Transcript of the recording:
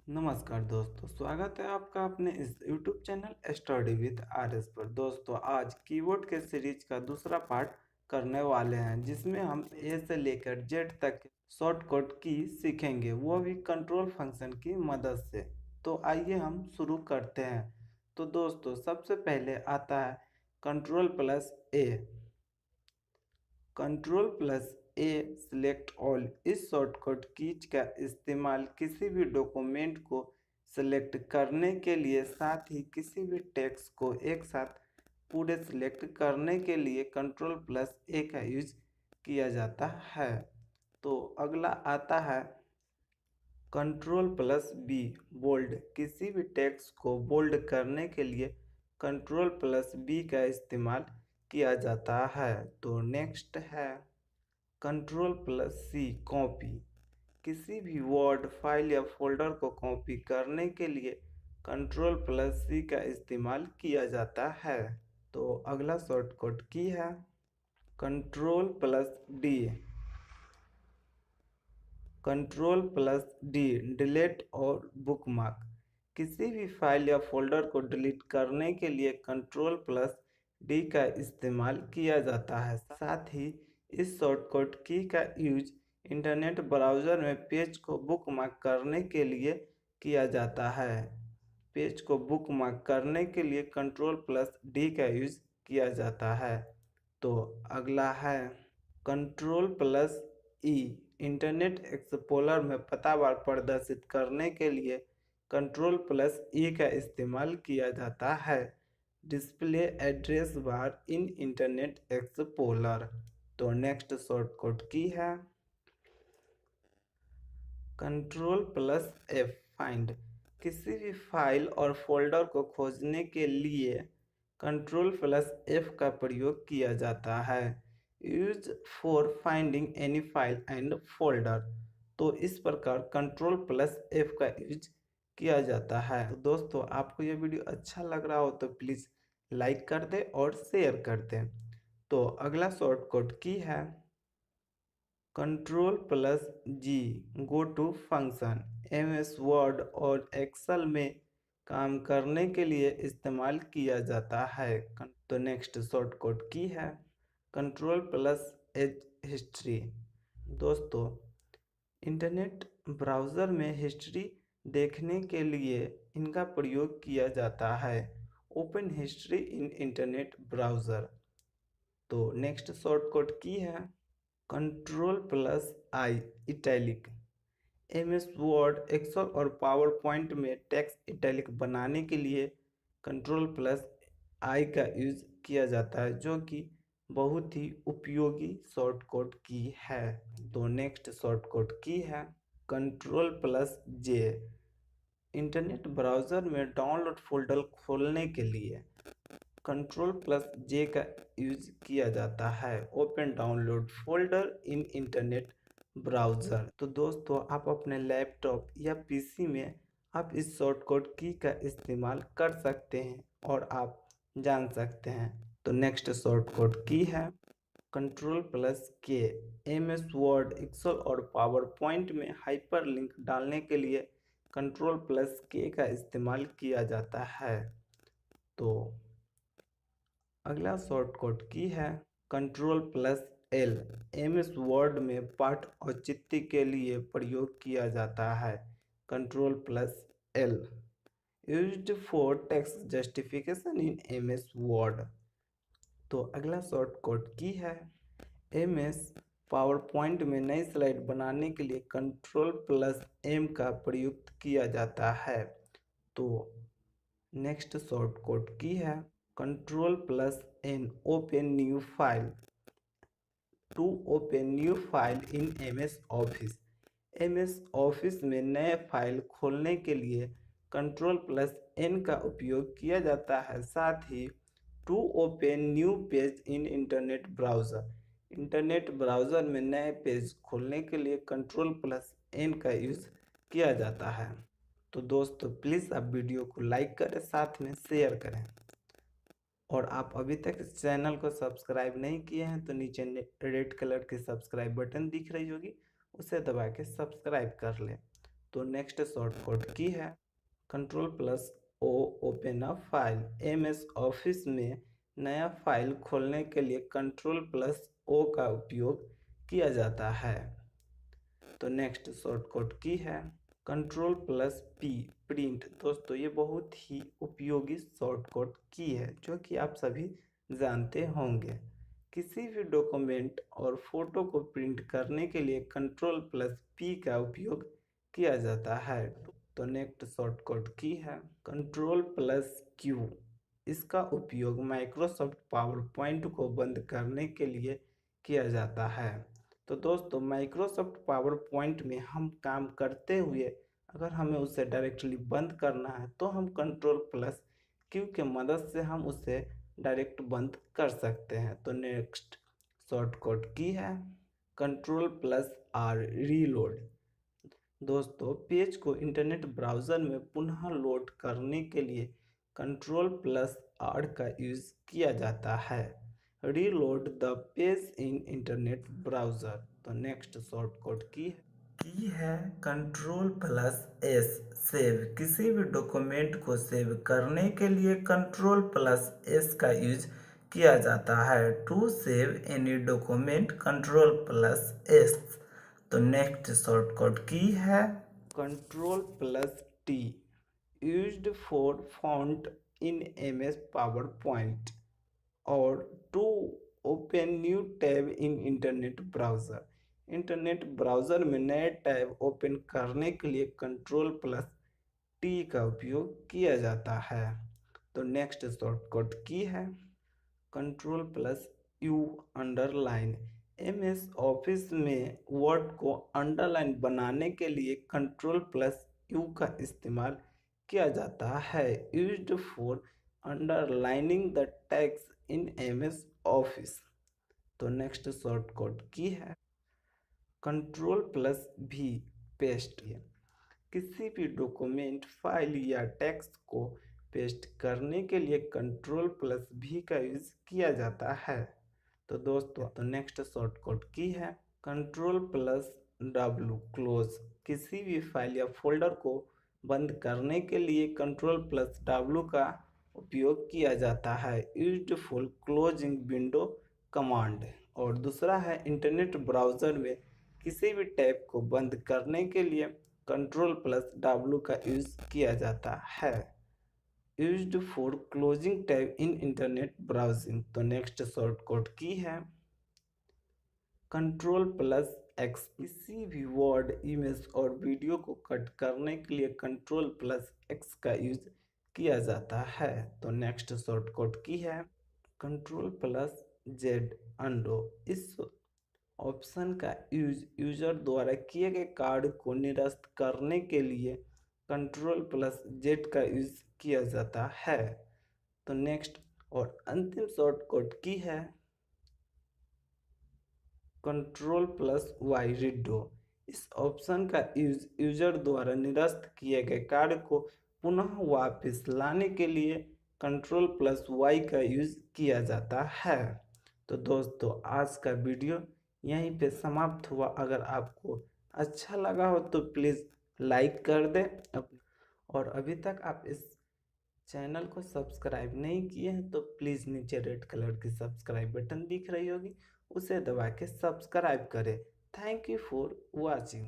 नमस्कार दोस्तों, स्वागत है आपका अपने इस YouTube channel study with RS पर। दोस्तों, आज कीबोर्ड के सीरीज का दूसरा पार्ट करने वाले हैं, जिसमें हम ए से लेकर जेड तक शॉर्टकट की सीखेंगे, वो भी कंट्रोल फंक्शन की मदद से। तो आइए हम शुरू करते हैं। तो दोस्तों, सबसे पहले आता है कंट्रोल प्लस ए। कंट्रोल प्लस ए सिलेक्ट ऑल। इस शॉर्टकट कीज का इस्तेमाल किसी भी डॉक्यूमेंट को सिलेक्ट करने के लिए, साथ ही किसी भी टेक्स्ट को एक साथ पूरे सिलेक्ट करने के लिए कंट्रोल प्लस ए का यूज किया जाता है। तो अगला आता है कंट्रोल प्लस बी बोल्ड। किसी भी टेक्स्ट को बोल्ड करने के लिए कंट्रोल प्लस बी का इस्तेमाल किया जाता है। तो नेक्स्ट है कंट्रोल प्लस सी कॉपी। किसी भी वर्ड फाइल या फोल्डर को कॉपी करने के लिए कंट्रोल प्लस सी का इस्तेमाल किया जाता है। तो अगला शॉर्टकट की है control plus D. Control plus D delete और बुकमार्क। किसी भी फाइल या फोल्डर को डिलीट करने के लिए कंट्रोल प्लस डी का इस्तेमाल किया जाता है। साथ ही इस शॉर्टकट की का यूज इंटरनेट ब्राउज़र में पेज को बुकमार्क करने के लिए किया जाता है। पेज को बुकमार्क करने के लिए कंट्रोल प्लस डी का यूज किया जाता है। तो अगला है कंट्रोल प्लस ई। इंटरनेट एक्सप्लोरर में पता बार प्रदर्शित करने के लिए कंट्रोल प्लस ई का इस्तेमाल किया जाता है। डिस्प्ले एड्रेस बार इन इंटरनेट एक्सप्लोरर। तो नेक्स्ट शॉर्टकट की है कंट्रोल प्लस एफ फाइंड। किसी भी फाइल और फोल्डर को खोजने के लिए कंट्रोल प्लस एफ का प्रयोग किया जाता है। Use for finding any file and folder. तो इस प्रकार कंट्रोल प्लस एफ का यूज किया जाता है। तो दोस्तों, आपको ये वीडियो अच्छा लग रहा हो तो प्लीज़ लाइक कर दें और शेयर कर दें। तो अगला शॉर्टकट की है control plus G go to function. MS Word और एक्सेल में काम करने के लिए इस्तेमाल किया जाता है। तो नेक्स्ट शॉर्टकट की है कंट्रोल प्लस एच हिस्ट्री। दोस्तों, इंटरनेट ब्राउज़र में हिस्ट्री देखने के लिए इनका प्रयोग किया जाता है। Open history in internet browser. तो नेक्स्ट शॉर्टकट की है कंट्रोल प्लस आई इटैलिक। एमएस वर्ड, एक्सेल और पावर पॉइंट में टेक्स्ट इटैलिक बनाने के लिए कंट्रोल प्लस आई का यूज किया जाता है, जो कि बहुत ही उपयोगी शॉर्टकट की है। तो नेक्स्ट शॉर्टकट की है कंट्रोल प्लस जे। इंटरनेट ब्राउज़र में डाउनलोड फोल्डर खोलने के लिए कंट्रोल प्लस जे का यूज किया जाता है। ओपन डाउनलोड फोल्डर इन इंटरनेट ब्राउज़र। तो दोस्तों, आप अपने लैपटॉप या पीसी में आप इस शॉर्टकट की का इस्तेमाल कर सकते हैं और आप जान सकते हैं। तो नेक्स्ट शॉर्टकट की है कंट्रोल प्लस के। एमएस वर्ड, एक्सेल और पावर पॉइंट में हाइपरलिंक डालने के लिए कंट्रोल प्लस के का इस्तेमाल किया जाता है। तो अगला शॉर्टकट की है control plus L. MS word में पाठ औचित्य के लिए प्रयोग किया जाता है। Control plus L used for text justification in MS word. तो अगला शॉर्टकट की है एमएस पावर पॉइंट में नई स्लाइड बनाने के लिए कंट्रोल प्लस एम का प्रयुक्त किया जाता है। तो नेक्स्ट शॉर्टकट की है control plus N open new file. To open new file in MS Office. MS Office में नए फाइल खोलने के लिए कंट्रोल प्लस एन का उपयोग किया जाता है। साथ ही to open new page in internet browser. Internet browser में नए पेज खोलने के लिए कंट्रोल प्लस एन का यूज़ किया जाता है। तो दोस्तों, प्लीज़ आप वीडियो को लाइक करें, साथ में शेयर करें। और आप अभी तक इस चैनल को सब्सक्राइब नहीं किए हैं तो नीचे रेड कलर की सब्सक्राइब बटन दिख रही होगी, उसे दबा के सब्सक्राइब कर लें। तो नेक्स्ट शॉर्टकट की है control plus O open a file. MS Office में नया फाइल खोलने के लिए कंट्रोल प्लस ओ का उपयोग किया जाता है। तो नेक्स्ट शॉर्टकट की है कंट्रोल प्लस पी प्रिंट। दोस्तों ये बहुत ही उपयोगी शॉर्टकट की है जो कि आप सभी जानते होंगे। किसी भी डॉक्यूमेंट और फोटो को प्रिंट करने के लिए कंट्रोल प्लस पी का उपयोग किया जाता है। तो नेक्स्ट शॉर्टकट की है कंट्रोल प्लस क्यू। इसका उपयोग माइक्रोसॉफ्ट पावर पॉइंट को बंद करने के लिए किया जाता है। तो दोस्तों माइक्रोसॉफ्ट पावर पॉइंट में हम काम करते हुए अगर हमें उसे डायरेक्टली बंद करना है तो हम कंट्रोल प्लस क्यू के मदद से हम उसे डायरेक्ट बंद कर सकते हैं। तो नेक्स्ट शॉर्टकट की है कंट्रोल प्लस आर रीलोड। दोस्तों पेज को इंटरनेट ब्राउज़र में पुनः लोड करने के लिए कंट्रोल प्लस आर का यूज़ किया जाता है। Reload the page in internet browser. तो नेक्स्ट शॉर्टकट की है कंट्रोल प्लस एस सेव। किसी भी डॉक्यूमेंट को सेव करने के लिए कंट्रोल प्लस एस का यूज किया जाता है। To save any document control plus S. तो नेक्स्ट शॉर्टकट की है control plus T used for font in MS PowerPoint और to open new tab in internet browser. Internet browser में नए tab open करने के लिए control plus T का उपयोग किया जाता है। तो नेक्स्ट शॉर्टकट की है control plus you underline. MS Office में वर्ड को अंडरलाइन बनाने के लिए कंट्रोल प्लस यू का इस्तेमाल किया जाता है। Used for underlining the text in MS office. तो नेक्स्ट शॉर्टकट की है कंट्रोल प्लस भी पेस्ट। किसी भी डॉक्यूमेंट फाइल या टेक्स्ट को पेस्ट करने के लिए कंट्रोल प्लस भी का यूज किया जाता है। तो दोस्तों तो नेक्स्ट शॉर्टकट की है कंट्रोल प्लस डब्ल्यू क्लोज। किसी भी फाइल या फोल्डर को बंद करने के लिए कंट्रोल प्लस डब्ल्यू का उपयोग किया जाता है। Used for closing window command. और दूसरा है इंटरनेट ब्राउज़र में किसी भी टैब को बंद करने के लिए कंट्रोल प्लस डब्ल्यू का यूज किया जाता है। Used for closing tab in internet browsing. तो नेक्स्ट शॉर्टकट की है कंट्रोल प्लस एक्स। किसी भी वर्ड इमेज और वीडियो को कट करने के लिए कंट्रोल प्लस एक्स का यूज किया जाता है। तो नेक्स्ट शॉर्टकट की है कंट्रोल प्लस जेड अंडो। इस ऑप्शन का यूज यूजर द्वारा किए गए कार्ड को निरस्त करने के लिए कंट्रोल प्लस जेड का यूज किया जाता है। तो नेक्स्ट और अंतिम शॉर्टकट की है कंट्रोल प्लस वाई रिडो। इस ऑप्शन का यूज यूजर द्वारा निरस्त किए गए कार्ड को पुनः वापस लाने के लिए कंट्रोल प्लस वाई का यूज किया जाता है। तो दोस्तों आज का वीडियो यहीं पे समाप्त हुआ। अगर आपको अच्छा लगा हो तो प्लीज़ लाइक कर दें और अभी तक आप इस चैनल को सब्सक्राइब नहीं किए हैं तो प्लीज़ नीचे रेड कलर की सब्सक्राइब बटन दिख रही होगी, उसे दबा के सब्सक्राइब करें। Thank you for watching.